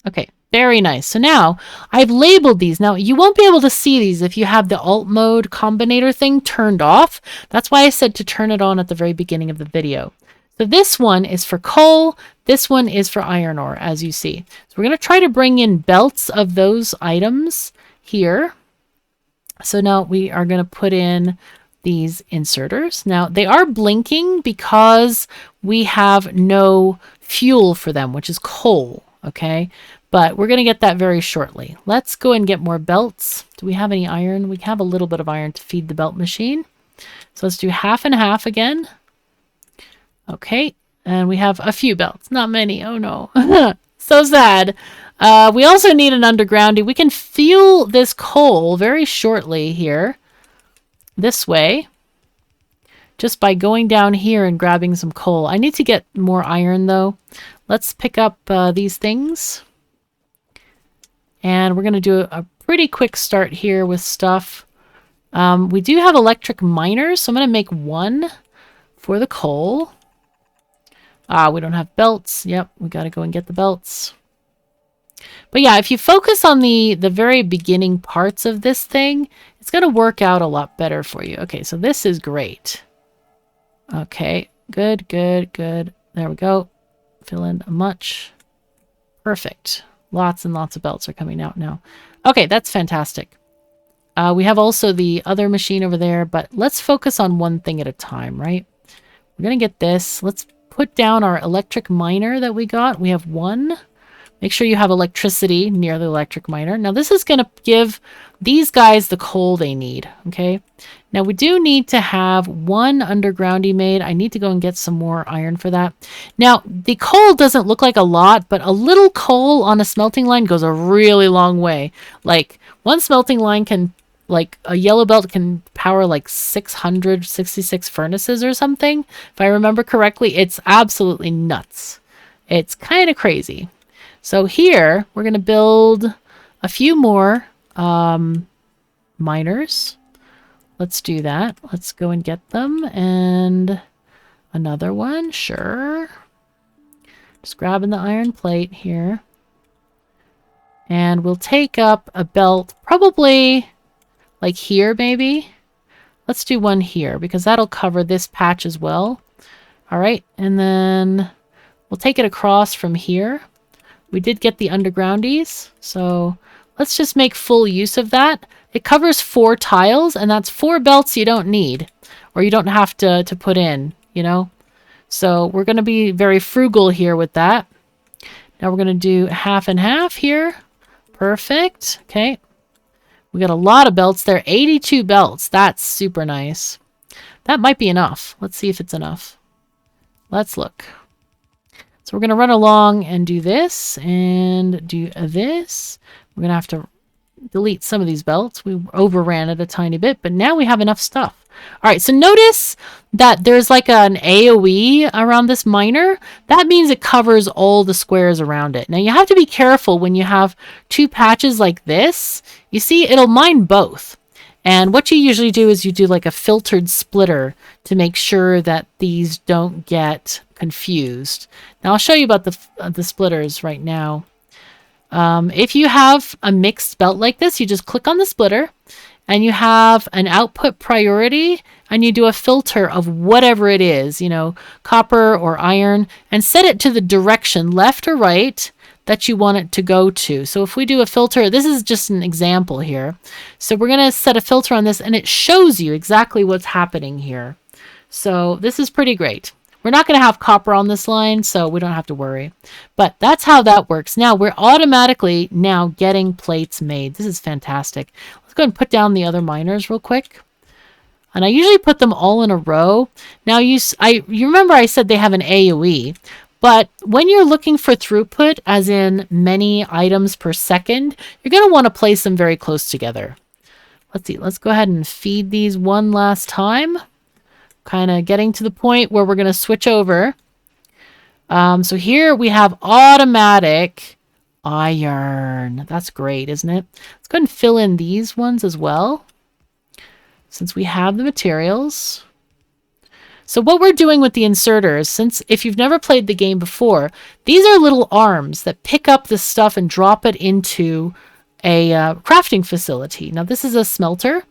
Okay, very nice. So now I've labeled these. Now you won't be able to see these if you have the alt mode combinator thing turned off. That's why I said to turn it on at the very beginning of the video. So this one is for coal. This one is for iron ore, as you see. So we're going to try to bring in belts of those items here. So now we are going to put in these inserters. Now they are blinking because we have no fuel for them, which is coal. Okay, but we're going to get that very shortly. Let's go and get more belts. Do we have any iron? We have a little bit of iron to feed the belt machine. So let's do half and half again. Okay, and we have a few belts. Not many. Oh no. So sad. We also need an undergrounding. We can fuel this coal very shortly here. This way. Just by going down here and grabbing some coal. I need to get more iron though. Let's pick up these things. And we're going to do a pretty quick start here with stuff. We do have electric miners, so I'm going to make one for the coal. We don't have belts. Yep, we got to go and get the belts. But yeah, if you focus on the very beginning parts of this thing, it's going to work out a lot better for you. Okay, so this is great. Okay, good, good, good. There we go. Fill in much. Perfect. Lots and lots of belts are coming out now. Okay, that's fantastic. We have also the other machine over there, but let's focus on one thing at a time, right? We're going to get this. Let's put down our electric miner that we got. We have one. Make sure you have electricity near the electric miner. Now this is going to give these guys the coal they need, okay? Now we do need to have one undergroundy made. I need to go and get some more iron for that. Now the coal doesn't look like a lot, but a little coal on a smelting line goes a really long way. Like one smelting line can, like a yellow belt can power like 666 furnaces or something. If I remember correctly, it's absolutely nuts. It's kind of crazy. So here, we're going to build a few more miners. Let's do that. Let's go and get them. And another one, sure. Just grabbing the iron plate here. And we'll take up a belt, probably like here maybe. Let's do one here because that'll cover this patch as well. All right, and then we'll take it across from here. We did get the undergroundies, so let's just make full use of that. It covers 4 tiles, and that's 4 belts you don't need, or you don't have to put in, you know? So we're going to be very frugal here with that. Now we're going to do half and half here. Perfect. Okay. We got a lot of belts there. 82 belts. That's super nice. That might be enough. Let's see if it's enough. Let's look. So we're going to run along and do this and do this. We're going to have to delete some of these belts. We overran it a tiny bit, but now we have enough stuff. All right, so notice that there's like an AoE around this miner. That means it covers all the squares around it. Now you have to be careful when you have 2 patches like this. You see, it'll mine both. And what you usually do is you do like a filtered splitter to make sure that these don't get confused. Now I'll show you about the splitters right now. If you have a mixed belt like this, you just click on the splitter and you have an output priority and you do a filter of whatever it is, you know, copper or iron, and set it to the direction left or right that you want it to go to. So if we do a filter, this is just an example here. So we're going to set a filter on this and it shows you exactly what's happening here. So this is pretty great. We're not going to have copper on this line, so we don't have to worry. But that's how that works. Now we're automatically now getting plates made. This is fantastic. Let's go and put down the other miners real quick. And I usually put them all in a row. Now you remember I said they have an AoE. But when you're looking for throughput, as in many items per second, you're going to want to place them very close together. Let's see. Let's go ahead and feed these one last time. Kind of getting to the point where we're going to switch over. So here we have automatic iron. That's great, isn't it? Let's go ahead and fill in these ones as well, since we have the materials. So what we're doing with the inserters, since if you've never played the game before, these are little arms that pick up this stuff and drop it into a crafting facility. Now this is a smelter.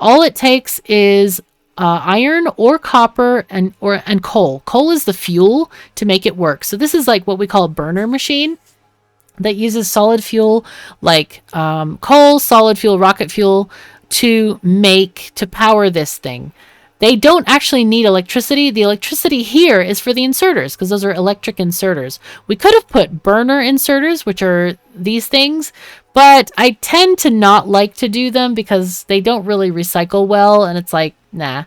All it takes is iron or copper and coal. Coal is the fuel to make it work. So this is like what we call a burner machine that uses solid fuel like coal, solid fuel, rocket fuel to power this thing. They don't actually need electricity. The electricity here is for the inserters because those are electric inserters. We could have put burner inserters, which are these things, but I tend to not like to do them because they don't really recycle well, and it's like, nah.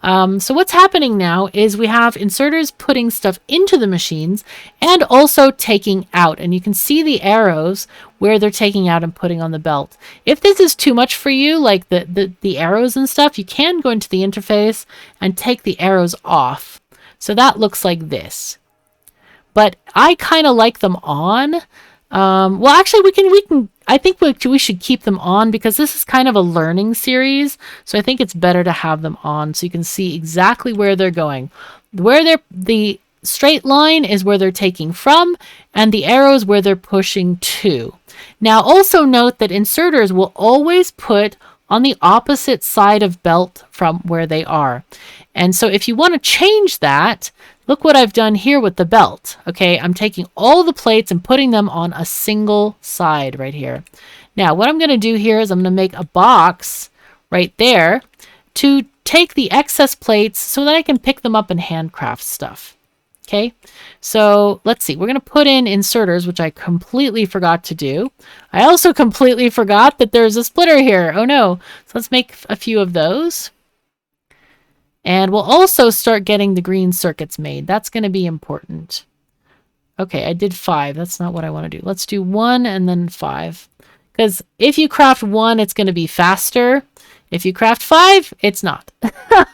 So what's happening now is we have inserters putting stuff into the machines and also taking out. And you can see the arrows where they're taking out and putting on the belt. If this is too much for you, like the arrows and stuff, you can go into the interface and take the arrows off. So that looks like this. But I kind of like them on. Well, actually, we can. I think we should keep them on because this is kind of a learning series. So I think it's better to have them on so you can see exactly where they're going. The straight line is where they're taking from, and the arrows where they're pushing to. Now, also note that inserters will always put on the opposite side of belt from where they are. And so if you want to change that, look what I've done here with the belt. Okay, I'm taking all the plates and putting them on a single side right here. Now, what I'm going to do here is I'm going to make a box right there to take the excess plates so that I can pick them up and handcraft stuff. Okay, so let's see. We're going to put in inserters, which I completely forgot to do. I also completely forgot that there's a splitter here. Oh no. So let's make a few of those. And we'll also start getting the green circuits made. That's going to be important. Okay, I did 5. That's not what I want to do. Let's do 1 and then 5. Because if you craft 1, it's going to be faster. If you craft 5, it's not.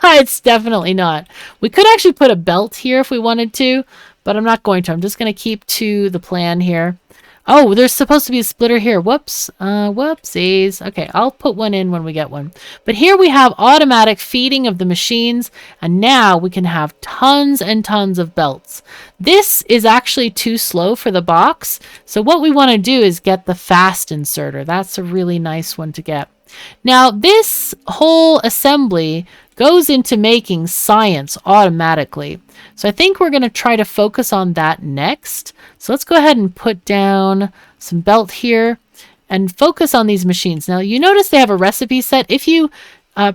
It's definitely not. We could actually put a belt here if we wanted to, but I'm not going to. I'm just going to keep to the plan here. Oh, there's supposed to be a splitter here. Whoops. Whoopsies. Okay, I'll put one in when we get one. But here we have automatic feeding of the machines, and now we can have tons and tons of belts. This is actually too slow for the box, so what we want to do is get the fast inserter. That's a really nice one to get. Now, this whole assembly goes into making science automatically. So I think we're going to try to focus on that next. So let's go ahead and put down some belt here and focus on these machines. Now, you notice they have a recipe set. If you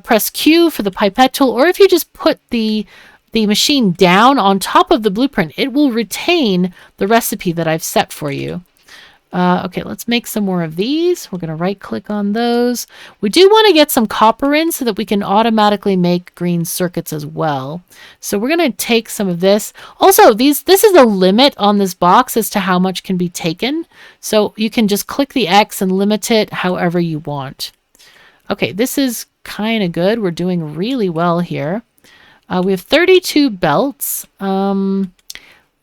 press Q for the pipette tool, or if you just put the machine down on top of the blueprint, it will retain the recipe that I've set for you. Okay, let's make some more of these. We're going to right click on those. We do want to get some copper in so that we can automatically make green circuits as well. So we're going to take some of this. Also, this is a limit on this box as to how much can be taken. So you can just click the X and limit it however you want. Okay, this is kind of good. We're doing really well here. We have 32 belts. Yeah,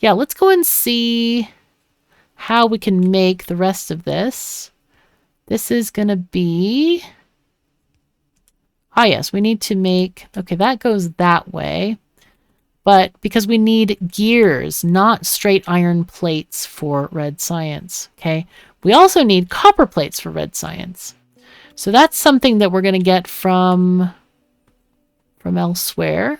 let's go and see how we can make the rest of this. This is going to be... Ah, yes, we need to make... Okay, that goes that way. But because we need gears, not straight iron plates for red science, okay? We also need copper plates for red science. So that's something that we're going to get from elsewhere.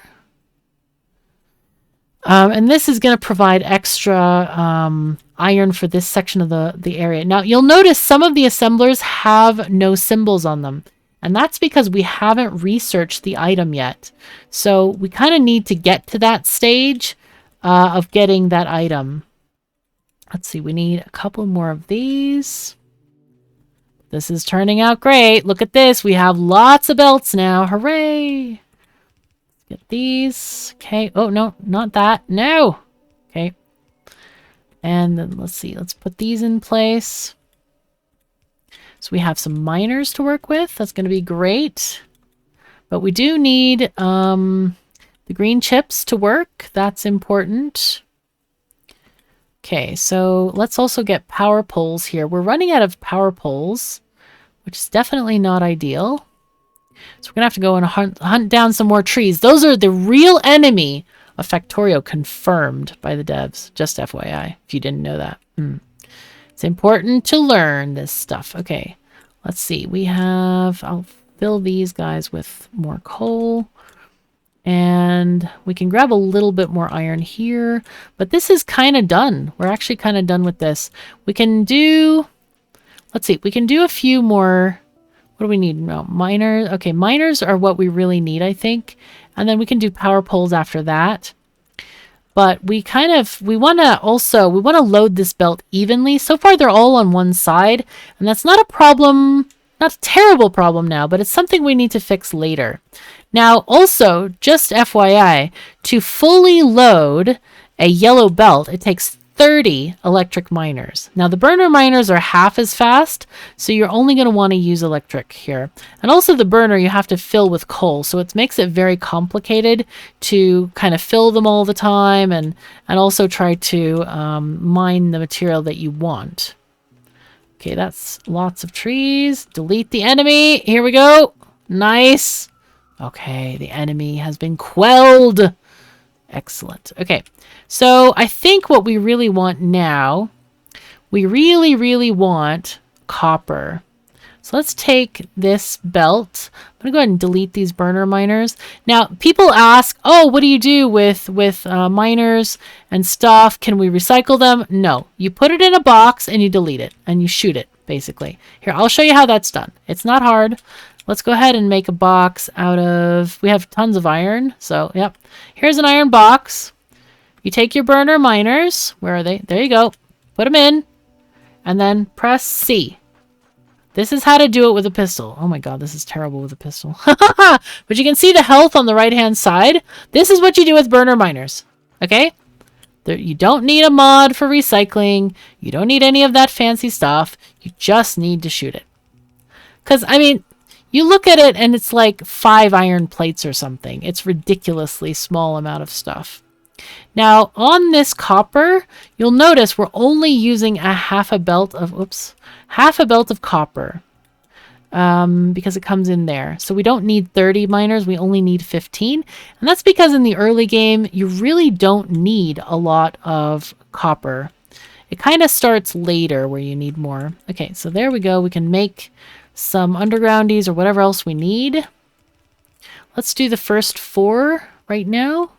And this is going to provide extra iron for this section of the area. Now, you'll notice some of the assemblers have no symbols on them. And that's because we haven't researched the item yet. So we kind of need to get to that stage of getting that item. Let's see, we need a couple more of these. This is turning out great. Look at this. We have lots of belts now. Hooray! Get these. Okay. Oh, no, not that. No. Okay. And then let's see. Let's put these in place. So we have some miners to work with. That's going to be great. But we do need the green chips to work. That's important. Okay, so let's also get power poles here. We're running out of power poles, which is definitely not ideal. So we're going to have to go and hunt down some more trees. Those are the real enemy of Factorio, confirmed by the devs. Just FYI, if you didn't know that. It's important to learn this stuff. Okay, let's see. We have... I'll fill these guys with more coal. And we can grab a little bit more iron here. But this is kind of done. We're actually kind of done with this. We can do... Let's see. We can do a few more... What do we need? No, miners. Okay, miners are what we really need, I think. And then we can do power poles after that. But we want to load this belt evenly. So far, they're all on one side. And that's not a problem not a terrible problem now, but it's something we need to fix later. Now, also, just FYI, to fully load a yellow belt, it takes 30 electric miners. Now, the burner miners are half as fast, so you're only going to want to use electric here. And also the burner you have to fill with coal, so it makes it very complicated to kind of fill them all the time and also try to mine the material that you want. Okay, that's lots of trees. Delete the enemy. Here we go. Nice. Okay, the enemy has been quelled. Excellent. Okay, so I think what we really want now, we really want copper. So let's take this belt. I'm going to go ahead and delete these burner miners. Now, people ask, oh, what do you do with miners and stuff? Can we recycle them? No. You put it in a box and you delete it and you shoot it, basically. Here, I'll show you how that's done. It's not hard. Let's go ahead and make a box out of... We have tons of iron, so, yep. Here's an iron box. You take your burner miners. Where are they? There you go. Put them in. And then press C. This is how to do it with a pistol. Oh my god, this is terrible with a pistol. But you can see the health on the right-hand side. This is what you do with burner miners. Okay? You don't need a mod for recycling. You don't need any of that fancy stuff. You just need to shoot it. Because, I mean, you look at it and it's like 5 iron plates or something. It's ridiculously small amount of stuff. Now, on this copper, you'll notice we're only using half a belt of copper because it comes in there. So we don't need 30 miners, we only need 15. And that's because in the early game, you really don't need a lot of copper. It kind of starts later where you need more. Okay, so there we go. We can make some undergroundies or whatever else we need. Let's do the first 4 right now.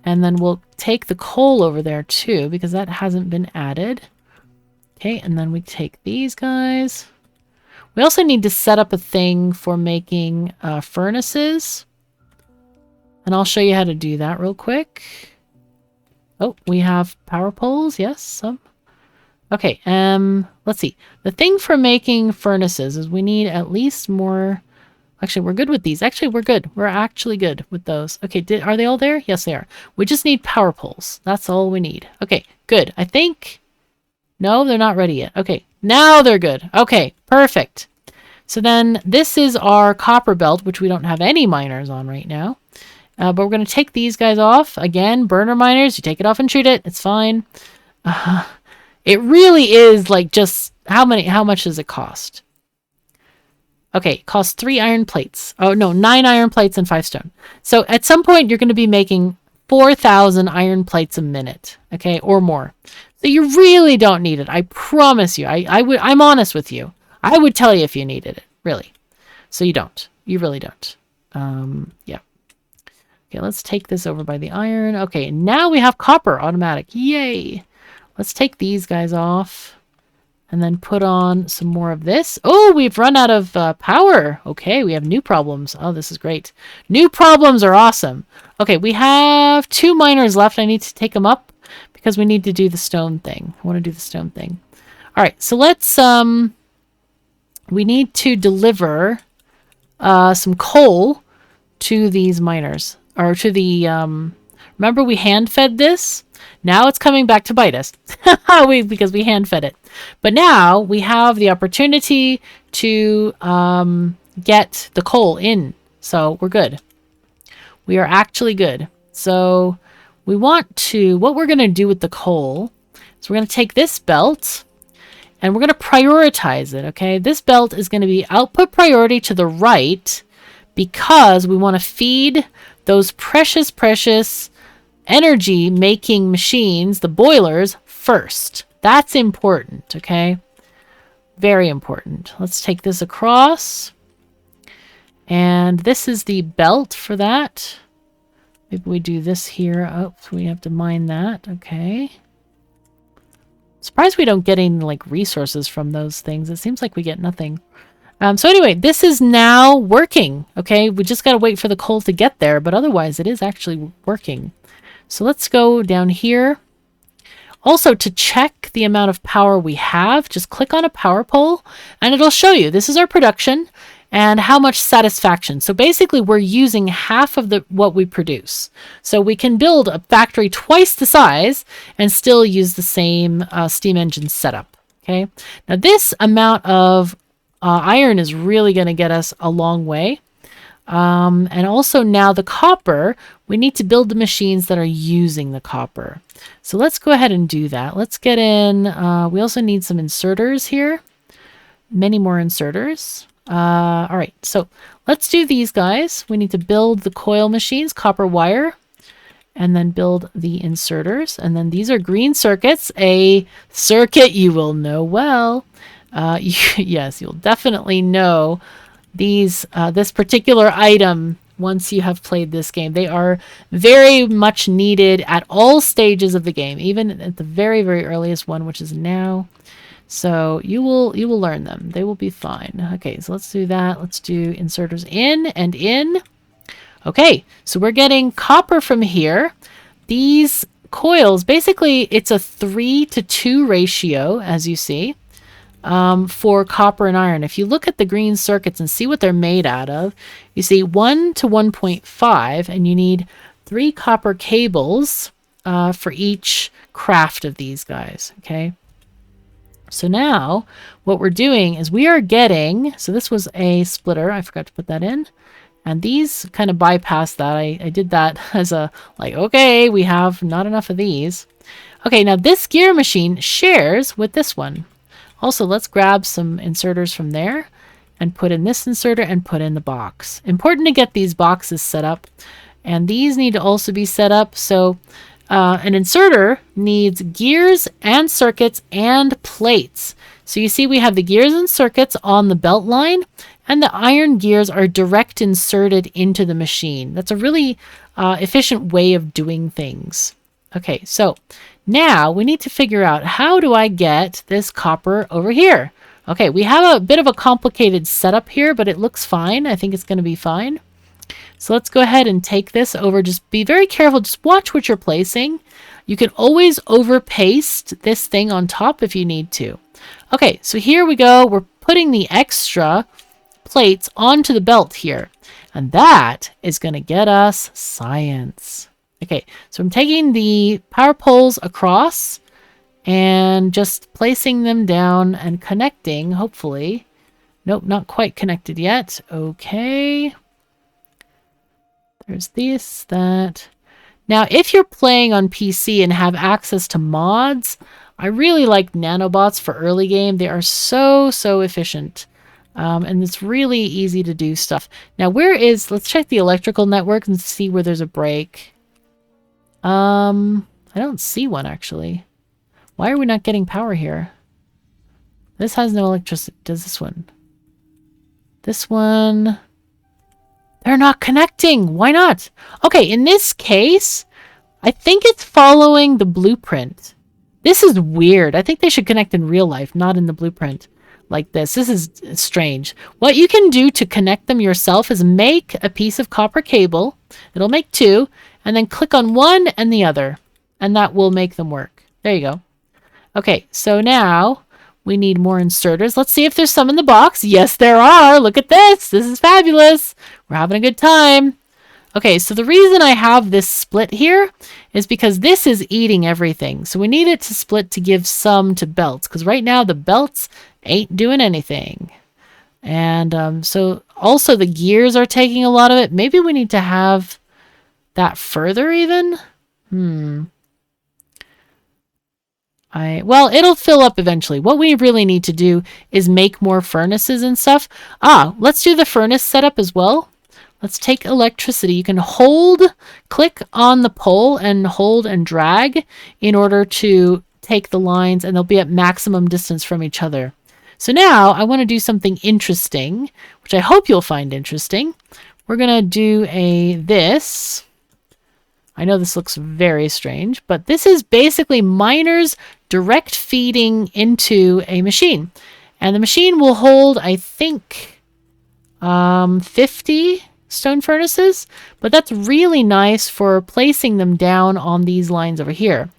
And then we'll take the coal over there too, because that hasn't been added. Okay, and then we take these guys. We also need to set up a thing for making furnaces. And I'll show you how to do that real quick. Oh, we have power poles. Yes, some. Okay, let's see. The thing for making furnaces is we need at least more... Actually, we're good with these. Actually, we're good. We're actually good with those. Okay, are they all there? Yes, they are. We just need power poles. That's all we need. Okay, good. I think... No, they're not ready yet. Okay, now they're good. Okay, perfect. So then this is our copper belt, which we don't have any miners on right now. But we're going to take these guys off. Again, burner miners. You take it off and shoot it. It's fine. It really is like just... How much does it cost? Okay, it costs 3 iron plates. Oh, no, 9 iron plates and 5 stone. So at some point, you're going to be making 4,000 iron plates a minute, okay, or more. So you really don't need it. I promise you. I'm honest with you. I would tell you if you needed it, really. So you don't. You really don't. Yeah. Okay, let's take this over by the iron. Okay, now we have copper automatic. Yay! Let's take these guys off. And then put on some more of this. Oh, we've run out of power. Okay, we have new problems. Oh, this is great. New problems are awesome. Okay, we have 2 miners left. I need to take them up because we need to do the stone thing. I want to do the stone thing. All right, so let's... we need to deliver some coal to these miners. Or to the... remember we hand-fed this? Now it's coming back to bite us because we hand-fed it. But now we have the opportunity to get the coal in. So we're good. We are actually good. So we want to... What we're going to do with the coal is we're going to take this belt and we're going to prioritize it, okay? This belt is going to be output priority to the right because we want to feed those precious energy making machines, the boilers, first. That's important, okay? Very important. Let's take this across. And this is the belt for that. Maybe we do this here. Oh, we have to mine that. Okay. Surprised we don't get any like resources from those things. It seems like we get nothing. So anyway, this is now working. Okay, we just got to wait for the coal to get there, but otherwise it is actually working. So let's go down here. Also, to check the amount of power we have, just click on a power pole and it'll show you this is our production and how much satisfaction. So basically we're using half of what we produce. So we can build a factory twice the size and still use the same steam engine setup. Okay. Now this amount of iron is really going to get us a long way. And also now the copper, we need to build the machines that are using the copper. So let's go ahead and do that. Let's get in, we also need some inserters here. Many more inserters. All right, so let's do these guys. We need to build the coil machines, copper wire, and then build the inserters. And then these are green circuits, a circuit you will know well. Yes, you'll definitely know these this particular item once you have played this game. They are very much needed at all stages of the game, even at the very, very earliest one, which is now. So you will learn them. They will be fine. Okay, so let's do that. Let's do inserters in and in. Okay, so we're getting copper from here. These coils, basically it's a 3:2 ratio, as you see. For copper and iron. If you look at the green circuits and see what they're made out of, you see 1 to 1.5, and you need 3 copper cables for each craft of these guys. Okay. So now what we're doing is we are getting, so this was a splitter. I forgot to put that in. And these kind of bypass that. I did that as a, like, okay, we have not enough of these. Okay, now this gear machine shares with this one. Also, let's grab some inserters from there and put in this inserter and put in the box. Important to get these boxes set up. And these need to also be set up. So an inserter needs gears and circuits and plates. So you see we have the gears and circuits on the belt line, and the iron gears are direct inserted into the machine. That's a really efficient way of doing things. Okay, so now we need to figure out, how do I get this copper over here? Okay, we have a bit of a complicated setup here, but it looks fine. I think it's going to be fine. So let's go ahead and take this over. Just be very careful. Just watch what you're placing. You can always over paste this thing on top if you need to. Okay, so here we go. We're putting the extra plates onto the belt here. And that is going to get us science. Okay, so I'm taking the power poles across and just placing them down and connecting, hopefully. Nope, not quite connected yet. Okay. There's this, that. Now, if you're playing on PC and have access to mods, I really like nanobots for early game. They are so efficient. And it's really easy to do stuff. Now, let's check the electrical network and see where there's a break. I don't see one, actually. Why are we not getting power here? This has no electricity. Does this one? This one... They're not connecting. Why not? Okay, in this case, I think it's following the blueprint. This is weird. I think they should connect in real life, not in the blueprint like this. This is strange. What you can do to connect them yourself is make a piece of copper cable. It'll make 2, and then click on one and the other, and that will make them work. There you go. Okay, so now we need more inserters. Let's see if there's some in the box. Yes, there are. Look at this. This is fabulous. We're having a good time. Okay, so the reason I have this split here is because this is eating everything. So we need it to split to give some to belts, because right now the belts ain't doing anything. And so also the gears are taking a lot of it. Maybe we need to have that further even? Well, it'll fill up eventually. What we really need to do is make more furnaces and stuff. Let's do the furnace setup as well. Let's take electricity. You can click on the pole and hold and drag in order to take the lines, and they'll be at maximum distance from each other. So now I want to do something interesting, which I hope you'll find interesting. We're going to do this. I know this looks very strange, but this is basically miners direct feeding into a machine. And the machine will hold, I think, 50 stone furnaces, but that's really nice for placing them down on these lines over here.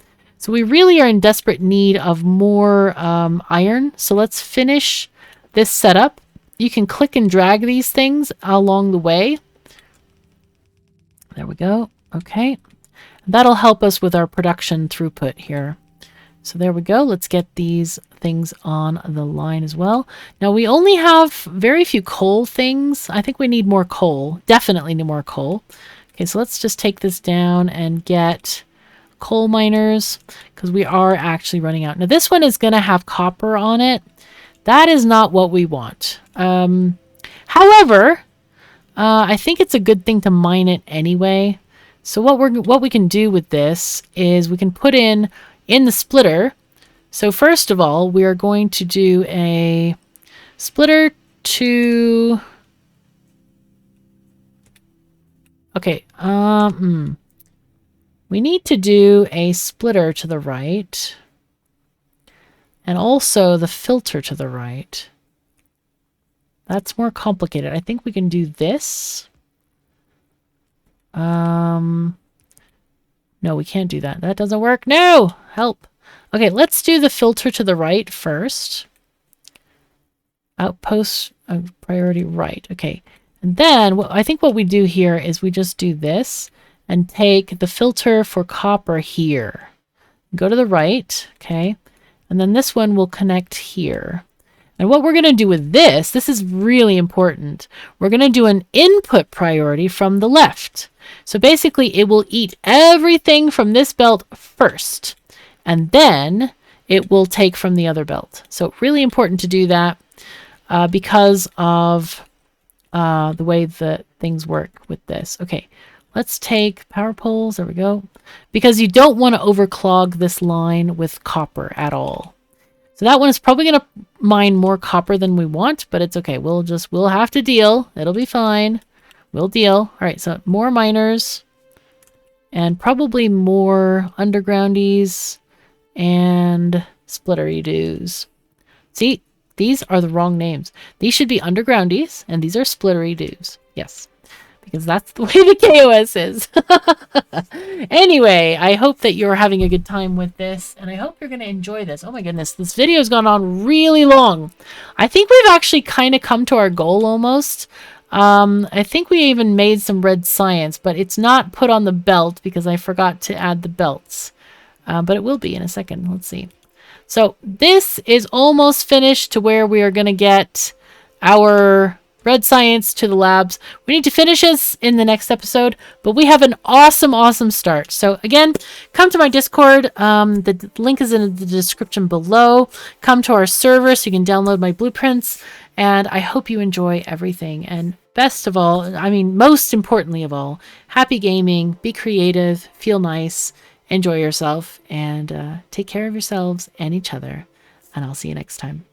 So we really are in desperate need of more iron. So let's finish this setup. You can click and drag these things along the way. There we go. Okay. That'll help us with our production throughput here. So there we go. Let's get these things on the line as well. Now we only have very few coal things. I think we need more coal. Definitely need more coal. Okay, so let's just take this down and get coal miners because we are actually running out. Now this one is going to have copper on it. That is not what we want. However, I think it's a good thing to mine it anyway. So what we can do with this is we can put in the splitter. So first of all, we are going to do a splitter to... Okay, we need to do a splitter to the right. And also the filter to the right. That's more complicated. I think we can do this. No, we can't do that. That doesn't work. No! Help. Okay, let's do the filter to the right first. Outpost priority right. Okay. And then I think what we do here is we just do this and take the filter for copper here. Go to the right. Okay. And then this one will connect here. And what we're going to do with this is really important. We're going to do an input priority from the left. So basically it will eat everything from this belt first, and then it will take from the other belt. So really important to do that because of the way that things work with this. Okay, let's take power poles. There we go. Because you don't want to overclog this line with copper at all. So that one is probably going to mine more copper than we want, but it's okay. We'll have to deal. It'll be fine. We'll deal. All right, so more miners and probably more undergroundies and splittery-doos. See, these are the wrong names. These should be undergroundies and these are splittery-doos. Yes, because that's the way the KoS is. Anyway, I hope that you're having a good time with this, and I hope you're going to enjoy this. Oh my goodness, this video has gone on really long. I think we've actually kind of come to our goal almost. I think we even made some red science, but it's not put on the belt because I forgot to add the belts. But it will be in a second. Let's see. So this is almost finished to where we are going to get our red science to the labs. We need to finish this in the next episode, but we have an awesome start. So again, come to my Discord. The link is in the description below. Come to our server so you can download my blueprints, and I hope you enjoy everything. And best of all, I mean, most importantly of all, happy gaming, be creative, feel nice, enjoy yourself, and take care of yourselves and each other. And I'll see you next time.